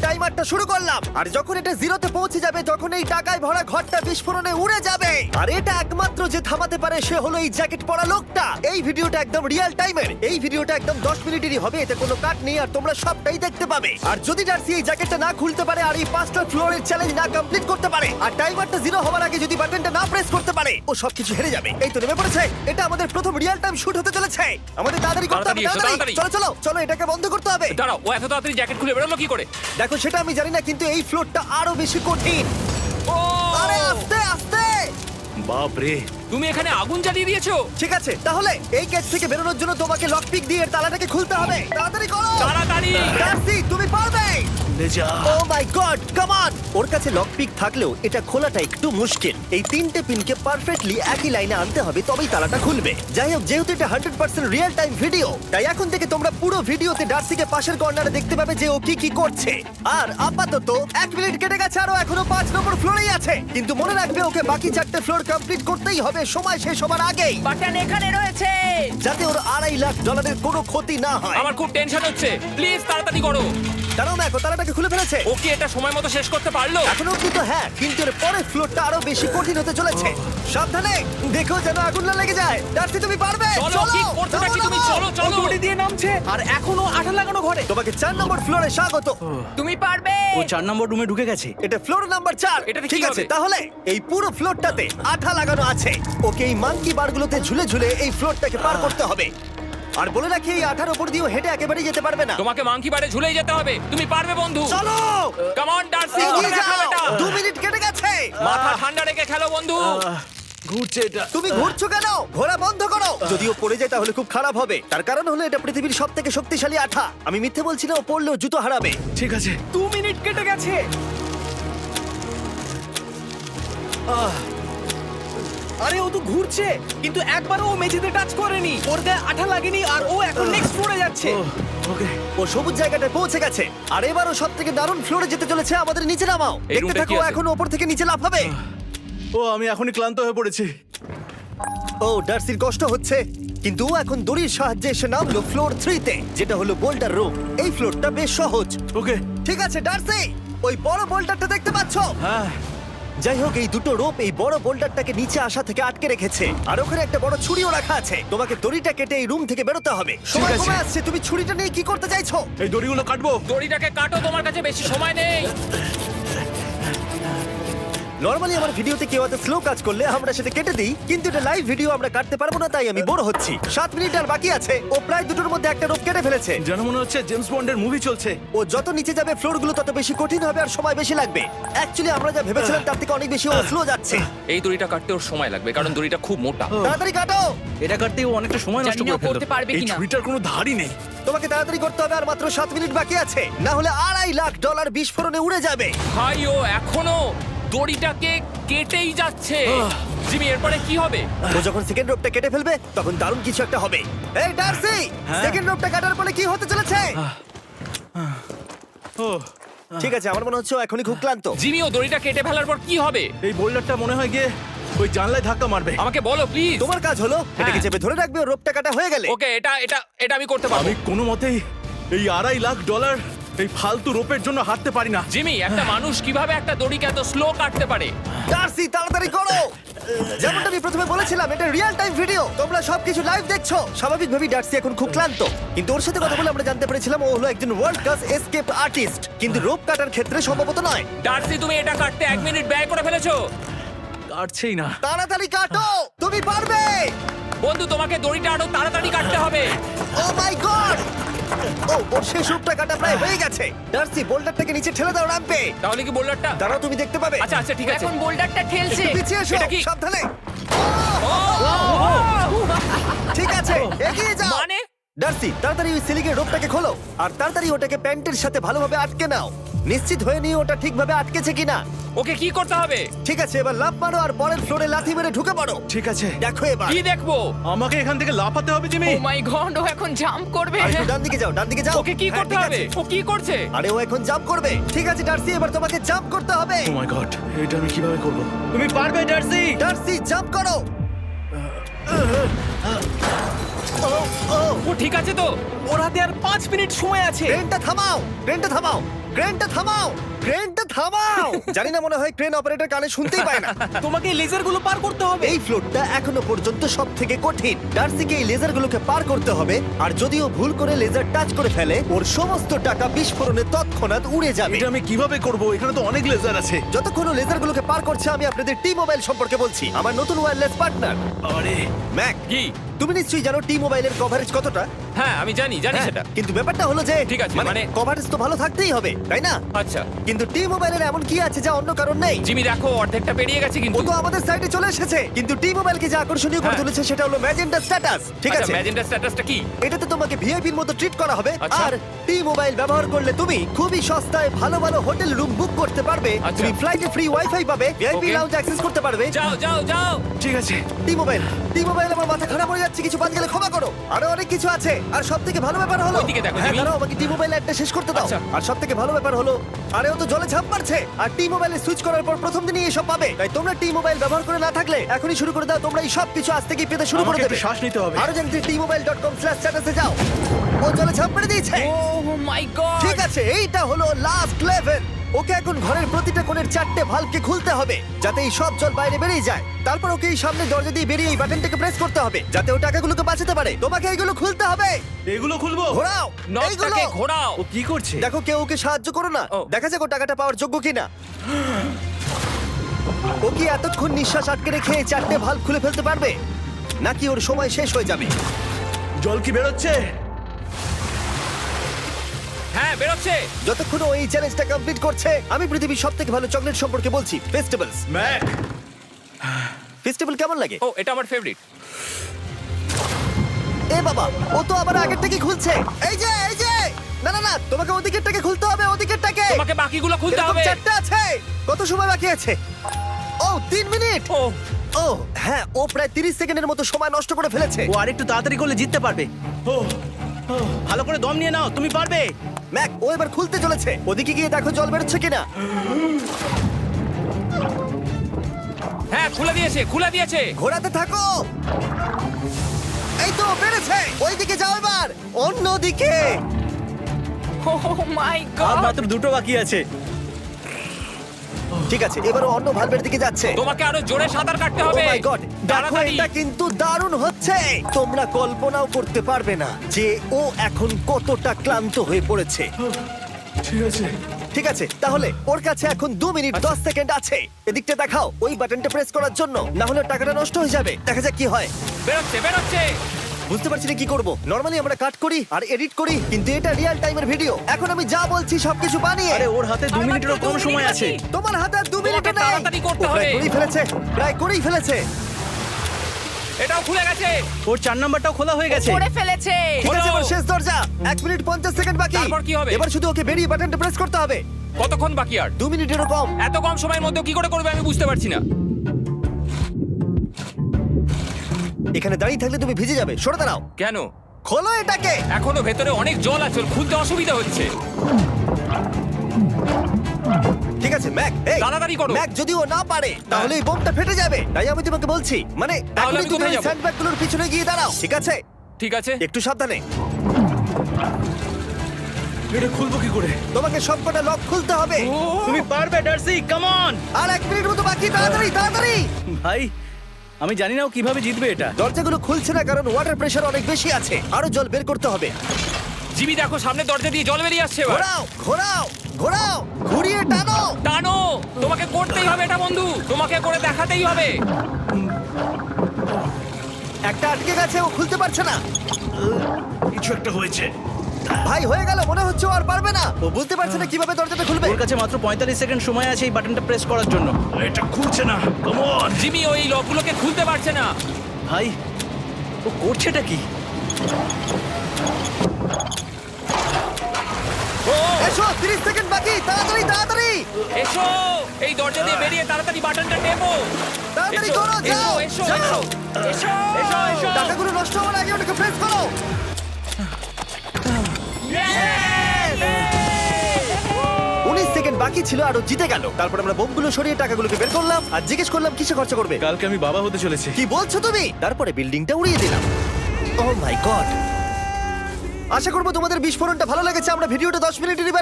টাইমারটা শুরু করলাম, আর যখন এটা জিরোতে পৌঁছে যাবে তখন এই টাকায় ভরা ঘরটা বিস্ফোরণে উড়ে যাবে। আর এটা একমাত্র যে থামাতে পারে সে হলো এই জ্যাকেট পরা লোকটা। এই ভিডিওটা একদম রিয়েল টাইমের, এই ভিডিওটা একদম 10 মিনিটেরই হবে, এতে কোনো কাট নেই আর তোমরা সবটাই দেখতে পাবে। আর যদি ডার্সি এই জ্যাকেটটা না খুলতে পারে আর এই 5টা ফ্লোরের চ্যালেঞ্জ না কমপ্লিট করতে পারে আর টাইমারটা জিরো হওয়ার আগে যদি বাটনটা না প্রেস করতে পারে, ও সবকিছু হেরে যাবে। এই তো নেমে পড়েছে, এটা আমাদের প্রথম রিয়েল টাইম শুট হতে চলেছে। আমাদের তাড়াতাড়ি করতে হবে, তাড়াতাড়ি চলো চলো চলো, এটাকে বন্ধ করতে হবে। দাঁড়াও, ও এত তাড়াতাড়ি জ্যাকেট খুলে বেরোলো কি করে? দেখো সেটা আমি জানি না, কিন্তু এই ফ্লোরটা আরো বেশি কঠিন। ও আরে আস্তে আস্তে। বাপ রে, তুমি এখানে আগুন জ্বালিয়ে দিয়েছো? ঠিক আছে, তাহলে এই গেট থেকে বেরোনোর জন্য তোমাকে লক পিক দিয়ে এর তালাটাকে খুলতে হবে। তাড়াতাড়ি করো তাড়াতাড়ি। ডার্সি, তুমি পারবে। লে যা। ও মাই গড, কাম অন। ওর কাছে লক পিক থাকলেও এটা খোলাটা একটু মুশকিল। এই 3টে পিনকে পারফেক্টলি একই লাইনে আনতে হবে, তবেই তালাটা খুলবে। যাই হোক, যেহেতু এটা 100% রিয়েল টাইম ভিডিও, তাই এখন থেকে তোমরা পুরো ভিডিওতে ডার্সিকে পাশের কর্নারে দেখতে পাবে যে ও কি কি করছে। আর আপাতত 1 মিনিট কেটে গেছে, আরো এখনো 5 নম্বর ফ্লোরেই আছে। কিন্তু মনে রাখবে ওকে বাকি 4টে ফ্লোর কমপ্লিট করতেই হবে সময় শেষ হবার আগেই, বাটন এখানে রয়েছে। যাতে ওর $2.5 লাখ কোনো ক্ষতি না হয়। আমার খুব টেনশন হচ্ছে, প্লিজ তাড়াতাড়ি করো। দাঁড়াও, দেখো তালাটাকে খুলে ফেলেছে। ও কি এটা সময় মতো শেষ করতে পারলো? এখনো অব্দি তো হ্যাঁ, কিন্তু এর পরের ফ্লোরটা আরো বেশি কঠিন হতে চলেছে। সাবধানে, দেখো যেন আগুন না লেগে যায়। ডার্সি, তুমি পারবে। চলো, কি করছো নাকি তুমি? চলো চলো। দড়ি দিয়ে নামছে আর এখনো আঠা লাগানো ঘরে। তোমাকে 4 নম্বর ফ্লোরে স্বাগত। তুমি পারবে। ও 4 নম্বর রুমে ঢুকে গেছে। এটা ফ্লোর নাম্বার 4। এটাতে কি ঠিক আছে, হবে? তাহলে এই পুরো ফ্লোরটাতে আঠা লাগানো আছে। ওকে এই মাঙ্কি বারগুলোতে ঝুলে ঝুলে এই ফ্লোরটাকে পার করতে হবে। আর বলে রাখি, এই আঠার উপর দিয়েও হেঁটে একেবারেই যেতে পারবে না। তোমাকে মাংকি বারে ঝুলেই যেতে হবে। তুমি পারবে বন্ধু। চলো, কাম অন ডার্সি, এগিয়ে করে দেখাও যাও। এটা। 2 মিনিট কেটে গেছে। মাথা ঠান্ডা রেখে খেলো বন্ধু। ঘুরছে এটা। তুমি ঘুরছো কেন? ঘোরা বন্ধ করো। যদিও পড়ে যায় তাহলে খুব খারাপ হবে। তার কারণ হলো এটা পৃথিবীর সবথেকে শক্তিশালী আঠা। আমি মিথ্যে বলছি না, ও পড়লেও জুতো হারাবে। ঠিক আছে। 2 মিনিট কেটে গেছে। আরে ও তো ঘুরছে, কিন্তু একবারও ও মেঝেতে টাচ করেনি। ওর গায়ে আঠা লাগেনি আর ও এখন নেক্সট ফ্লোরে যাচ্ছে। ওকে। ও সবুজ জায়গাটায় পৌঁছে গেছে। আর এবারও সব থেকে দারুণ ফ্লোরে যেতে চলেছে। আমাদের নিচে নামাও। এই দেখতে রুমটা থাকো, কি আছে? এখন ওপর থেকে নিচে লাফাবে। ও আমি এখনই ক্লান্ত হয়ে পড়েছি। ও ডার্সির কষ্ট হচ্ছে, কিন্তু ও এখন দড়ির সাহায্যে এসে নামলো ফ্লোর 3-তে, যেটা হলো বোল্ডার রুম। এই ফ্লোরটা বেশ সহজ। ওকে। ঠিক আছে ডার্সি, ওই বড় বোল্ডারটা দেখতে পাচ্ছো? হ্যাঁ। যাই হোক, এই দুটো রোপ এই বড় বোল্ডারটাকে নিচে আসা থেকে আটকে রেখেছে। আর ওখানে একটা বড় ছুরিও রাখা আছে। তোমাকে দড়িটা কেটে এই রুম থেকে বেরোতে হবে। সময় আছে। কমে আসছে, তুমি ছুরিটা নিয়ে কি করতে চাইছো? এই দড়িগুলো কাটবো। দড়িটাকে কাটো, তোমার কাছে বেশি সময় নেই। নরমালি আমার ভিডিওতে কেউ এত স্লো কাজ করলে আমরা সেটা কেটে দিই, কিন্তু এটা লাইভ ভিডিও আমরা কাটতে পারবো না, তাই আমি বোর হচ্ছি। 7 মিনিট আর বাকি আছে। ও প্রায় দুটোর মধ্যে একটা রোপ কেটে ফেলেছে। যেন মনে হচ্ছে জেমস বন্ডের মুভি চলছে। ও যত নিচে যাবে ফ্লোরগুলো তত বেশি কঠিন হবে আর সময় বেশি লাগবে। অ্যাকচুয়ালি আমরা যা ভেবেছিলাম তার থেকে অনেক বেশি ও স্লো যাচ্ছে। এই দড়িটা কাটতে ওর সময় লাগবে, কারণ দড়িটা খুব মোটা। তাড়াতাড়ি কাটো। এটা কাটতে ও অনেকটা সময় নষ্ট জানি না করে ফেললো। করতে পারবে এই কিনা। ছুরিটার কোনো ধারই নেই। তোমাকে তাড়াতাড়ি করতে হবে, আর মাত্র 7 মিনিট বাকি আছে, না হলে $2.5 লাখ বিস্ফোরণে উড়ে যাবে। ভাই ও এখনো দড়িটাকে কেটেই যাচ্ছে। জিমি, এরপরে কি হবে? ও যখন সেকেন্ড রোপটা কেটে ফেলবে তখন দারুণ কিছু একটা হবে। এই ডার্সি, সেকেন্ড রোপটা কাটার পরে কি হতে চলেছে? ও ঠিক আছে, আমার মনে হচ্ছে ও এখনই খুব ক্লান্ত। জিমি, ও দড়িটা কেটে ফেলার পর কি হবে? এই বোল্ডারটা মনে হয় গিয়ে ওই জানলায় ধাক্কা মারবে। আমাকে বলো প্লিজ। তোমার কাজ হলো এটাকে চেপে ধরে রাখবে, ও রোপটা কাটা হয়ে গেলে। ওকে, এটা আমি করতে পারবো। আমি কোনো মতেই এই $2.5 লাখ এই ফালতু রোপের জন্য হাঁটতে পারি না। জিমি, একটা মানুষ কিভাবে একটা দড়িকে এত স্লো কাটতে পারে? ডার্সি, তাড়াতাড়ি করো। যেমনটা আমি প্রথমে বলেছিলাম, এটা রিয়েল টাইম ভিডিও, তোমরা সবকিছু লাইভ দেখছো। স্বাভাবিকভাবেই ডার্সি এখন খুব ক্লান্ত, কিন্তু ওর সাথে কথা বলে আমরা জানতে পেরেছিলাম ও হলো একজন ওয়ার্ল্ড ক্লাস এসকেপ আর্টিস্ট, কিন্তু রোপ কাটার ক্ষেত্রে সম্ভবত নয়। ডার্সি, তুমি এটা কাটতে 1 মিনিট ব্যয় করে ফেলেছো। কাটছেই না। তাড়াতাড়ি কাটো, তুমি পারবে। বন্ধু, তোমাকে দড়িটা আরো তাড়াতাড়ি কাটতে হবে। ও মাই গড! ও, ওর শেষ রূপটা কাটা প্রায় হয়ে গেছে। ডার্সি, বোল্ডারটাকে নিচে ঠেলে দাও রাম্পে। তাহলে কি বোল্ডারটা? দাঁড়াও, তুমি দেখতে পাবে। আচ্ছা আচ্ছা, ঠিক আছে। এখন বোল্ডারটা ঠেলছে। একটু পিছিয়ে এসো, এটা কি? সাবধানে। ঠিক আছে, এগিয়ে যাও। মানে? ডার্সি, তাড়াতাড়ি ওই সিলিকের রোপটাকে খোলো আর তাড়াতাড়ি ওটাকে প্যান্টের সাথে ভালোভাবে আটকে নাও। নিশ্চিত হয়ে নিয়ে ওটা ঠিকভাবে আটকেছে কিনা। ওকে কি করতে হবে? ঠিক আছে, এবার লাফ মারো আর পরের ফ্লোরে লাথি মেরে ঢুকে পড়ো। ঠিক আছে। দেখো এবার। কি দেখবো? আমাকে এখান থেকে লাফাতে হবে জিমি। ও মাই গড, ও এখন জাম্প করবে। আর একটু ডান দিকে যাও, ডান দিকে যাও। ওকে কি হ্যাঁ, করতে ঠিক হবে? আছে। ও কি করছে? আরে ও এখন জাম্প করবে। ঠিক আছে ডার্সি, এবার তোমাকে জাম্প করতে হবে। ও মাই গড, এটা আমি কিভাবে করব? তুমি পারবে ডার্সি। ডার্সি, জাম্প করো। ও ঠিক আছে তো? ওর হাতে আর 5 মিনিট সময় আছে। ট্রেনটা থামাও, ট্রেনটা থামাও। ক্রেনটা থামাও, ক্রেনটা থামাও। জানি না, মনে হয় ক্রেন অপারেটর কানে শুনতেই পায় না। তোমাকে এই লেজারগুলো পার করতে হবে। এই ফ্লোরটা এখনো পর্যন্ত সব থেকে কঠিন। ডার্সিকে এই লেজারগুলোকে পার করতে হবে, আর যদিও ভুল করে লেজার টাচ করে ফেলে, ওর সমস্ত টাকা বিস্ফোরণে তৎক্ষণাৎ উড়ে যাবে। এটা আমি কিভাবে করব? এখানে তো অনেক লেজার আছে। যতক্ষণ ও লেজারগুলোকে পার করছে, আমি আপনাদের টি মোবাইল সম্পর্কে বলছি, আমার নতুন ওয়্যারলেস পার্টনার আরে ম্যাক। কি? তুমি নিশ্চয়ই জানো টি মোবাইলের কভারেজ কতটা। হ্যাঁ আমি জানি হ্যাঁ, সেটা। কিন্তু ব্যাপারটা হলো যে ঠিক আছে, মানে কভারেজ তো ভালো থাকতেই হবে, তাই না? আচ্ছা কিন্তু টি মোবাইলের এমন কি আছে যা অন্য কারণ নেই? জিমি দেখো অর্ধেকটা পেরিয়ে গেছে ও কিন্তু। তো আমাদের সাইডে চলে এসেছে, কিন্তু টি মোবাইলকে যে আকর্ষণীয় করে হ্যাঁ। তুলেছে সেটা হলো ম্যাজেন্টা স্ট্যাটাস। ঠিক আছে, ম্যাজেন্টা স্ট্যাটাসটা কি? এটাতে তোমাকে ভিআইপির মতো ট্রিট করা হবে। আচ্ছা। আর টি মোবাইল ব্যবহার করলে তুমি খুবই সস্তায় ভালো ভালো হোটেল রুম বুক করতে পারবে। আচ্ছা। তুমি ফ্লাইটে ফ্রি ওয়াইফাই পাবে, ভিআইপি Okay. লাউঞ্জ অ্যাক্সেস করতে পারবে। যাও যাও যাও। ঠিক আছে। টি মোবাইল আমার মাথা খারাপ হয়ে যাচ্ছে, কিছু বাদ গেলে ক্ষমা করো। আরো অনেক কিছু আছে, আর সব থেকে ভালো ব্যাপার হলো, ওইদিকে দেখো, হ্যাঁ জিমি। দাঁড়াও, আমাকে টি মোবাইল একটা শেষ করতে দাও। আচ্ছা। আর সব থেকে ভালো ব্যাপার হলো, আরে ও তো জলে ঝাঁপ মারছে, আর টি মোবাইলে সুইচ করার পর প্রথম দিনই এসব পাবে। তাই তোমরা টি মোবাইল ব্যবহার করে না থাকলে এখনই শুরু করে দাও। তোমরা এই সব কিছু আজ থেকেই পেতে শুরু করে আমাকে দেবে। একটু শ্বাস নিতে হবে। আরো জানতে tmobile.com/status-এ যাও। ও জলে ঝাঁপ মেরে দিয়েছে। ও মাই গড। ঠিক আছে, এইটা হলো লাস্ট লেভেল। ওকে এখন ঘরের প্রতিটা কোণের 4টে ভালভকে খুলতে হবে, যাতে এই সব জল বাইরে বেরিয়ে যায়। তারপর ওকে এই সামনে দরজা দিয়ে বেরিয়ে এই বাটনটাকে প্রেস করতে হবে, যাতে ও টাকাগুলোকে বাঁচাতে পারে। তোমাকে এইগুলো খুলতে হবে। এগুলো খুলবো? ঘোরাও এইগুলো। নটটাকে ঘোরাও। ও কি করছে? দেখো কেউ ওকে সাহায্য করো না, ও। দেখা যাক ও টাকাটা পাওয়ার যোগ্য কিনা। ও কি এতক্ষণ নিঃশ্বাস আটকে রেখে এই 4টে ভালভ খুলে ফেলতে পারবে, নাকি ওর সময় শেষ হয়ে যাবে? জল কি বেরোচ্ছে? হ্যাঁ বেরোচ্ছে। যতক্ষণ ও এই চ্যালেঞ্জটা কমপ্লিট করছে, আমি পৃথিবীর সবথেকে ভালো চকলেট সম্পর্কে বলছি, ফেস্টিভ্যালস। ম্যাক, ফেস্টিভ্যাল কেমন লাগে? ও এটা আমার ফেভারিট। এ বাবা, ও তো আবার আগের থেকে খুলছে। এই যে না না না, তোমাকে ওদিকেরটাকে খুলতে হবে, ওদিকেরটাকে। তোমাকে বাকিগুলো খুলতে এরকম হবে। 4টে আছে। কত সময় বাকি আছে? ও 3 মিনিট। ও ও হ্যাঁ, ও প্রায় 30 সেকেন্ডের মতো সময় নষ্ট করে ফেলেছে। ও আরেকটু তাড়াতাড়ি করলে জিততে পারবে। ও ভালো করে দম নিয়ে নাও, তুমি পারবে। ম্যাক, ও এবার খুলতে চলেছে। ওদিকে গিয়ে দেখো জল বেরোচ্ছে কিনা। হ্যাঁ খুলে দিয়েছে। ঘোরাতে থাকো। এই তো বেড়েছে। ওইদিকে যাও এবার, অন্যদিকে। ও মাই আর গড। মাত্র দুটো বাকি আছে। ঠিক আছে, এবার ও অন্য ভালভের দিকে যাচ্ছে। তোমাকে আরো জোরে সাঁতার কাটতে ও হবে। মাই গড, দেখো তাড়াতাড়ি। এটা কিন্তু দারুণ হচ্ছে। তোমরা কল্পনাও করতে পারবে না যে ও এখন কতটা ক্লান্ত হয়ে পড়েছে। ঠিক আছে। ঠিক আছে, তাহলে ওর কাছে এখন 2 মিনিট 10 সেকেন্ড আছে। এদিকটা দেখাও, ওই বাটনটা প্রেস করার জন্য, না হলে টাকাটা নষ্ট হয়ে যাবে। দেখা যাক কি হয়। বেরোচ্ছে। বুঝতে পারছি না কি করব। নরমালি আমরা কাট করি আর এডিট করি, কিন্তু এটা রিয়েল টাইমের ভিডিও। এখন আমি যা বলছি সবকিছু বানিয়ে। আরে ওর হাতে 2 মিনিটেরও কম সময় আছে। তোমার হাতে আর 2 মিনিট তোমাকে নেই। তাড়াতাড়ি করতে ও প্রায় হবে। করেই ফেলেছে। এটাও খুলে গেছে। ওর 4 নাম্বারটাও খোলা হয়ে গেছে। করে ফেলেছে। ঠিক আছে, হলো। এবার শেষ দরজা। 1 মিনিট 50 সেকেন্ড বাকি। তারপর কি হবে? এবার শুধু ওকে বেরিয়ে বাটনটা প্রেস করতে হবে। কতক্ষণ বাকি আর? 2 মিনিটেরও কম। এত কম সময়ের মধ্যে কি করে করবে আমি বুঝতে পারছি না। এখানে দাঁড়িয়ে থাকলে তুমি ভিজে যাবে, সরে দাঁড়াও। কেন? খোলো এটাকে। এখনো ভেতরে অনেক জল আছে, ওর খুলতে অসুবিধা হচ্ছে। ঠিক আছে ম্যাক, এই তাড়াতাড়ি করো। ম্যাক, যদি ও না পারে তাহলে এই বোমটা ফেটে যাবে। তাই আমি তোমাকে বলছি, মানে তাহলে এখনই আমি তুমি কোথায় ওই যাবো? স্যান্ডব্যাগগুলোর পিছনে গিয়ে দাঁড়াও, ঠিক আছে? ঠিক আছে। একটু সাবধানে। এটা খুলবো কি করে? তোমাকে সবকটা লক খুলতে হবে। তুমি পারবে ডার্সি, কাম অন। আর 1 মিনিট মতো বাকি, তাড়াতাড়ি। ভাই আমি জানি না ও কিভাবে জিতবে এটা। দরজাগুলো খুলছে না কারণ ওয়াটার প্রেশার অনেক বেশি আছে। আরো জল বের করতে হবে। জিমি দেখো সামনে দরজা দিয়ে জল বেরিয়ে আসছে এবার। ঘোরাও, ঘুরিয়ে টানো। টানো। তোমাকে করতেই হবে এটা বন্ধু, তোমাকে করে দেখাতেই হবে। একটা আটকে গেছে, ও খুলতে পারছে না। কিছু একটা হয়েছে। ভাই হয়ে গেল, মনে হচ্ছে ও আর পারবে না। ও বুঝতে পারছে না কিভাবে দরজাটা খুলবে। ওর কাছে মাত্র 45 সেকেন্ড সময় আছে এই বাটনটা প্রেস করার জন্য। এটা খুলছে না। Come on. জিমি ওই লকগুলোকে খুলতে পারছে না। ভাই ও করছেটা কি? ও এসো, 30 সেকেন্ড বাকি, তাড়াতাড়ি। এসো, এই দরজা দিয়ে বেরিয়ে তাড়াতাড়ি বাটনটা টেপো। তাড়াতাড়ি এসো, করো, যাও, এসো, যাও। এসো, এসো, এসো, এসো। টাকাগুলো নষ্ট হওয়ার আগে ওটাকে প্রেস করো। 19 সেকেন্ড বাকি ছিল আর ও জিতে গেল। তারপর আমরা বোমগুলো সরিয়ে টাকাগুলোকে বের করলাম আর জিজ্ঞেস করলাম কিসে খরচা করবে। কালকে আমি বাবা হতে চলেছি। কি বলছো তুমি? তারপরে বিল্ডিংটা উড়িয়ে দিলাম। ও মাই গড। আশা করবো তোমাদের বিস্ফোরণটা ভালো লেগেছে। আমরা ভিডিওটা 10 মিনিটেরই বানিয়েছি।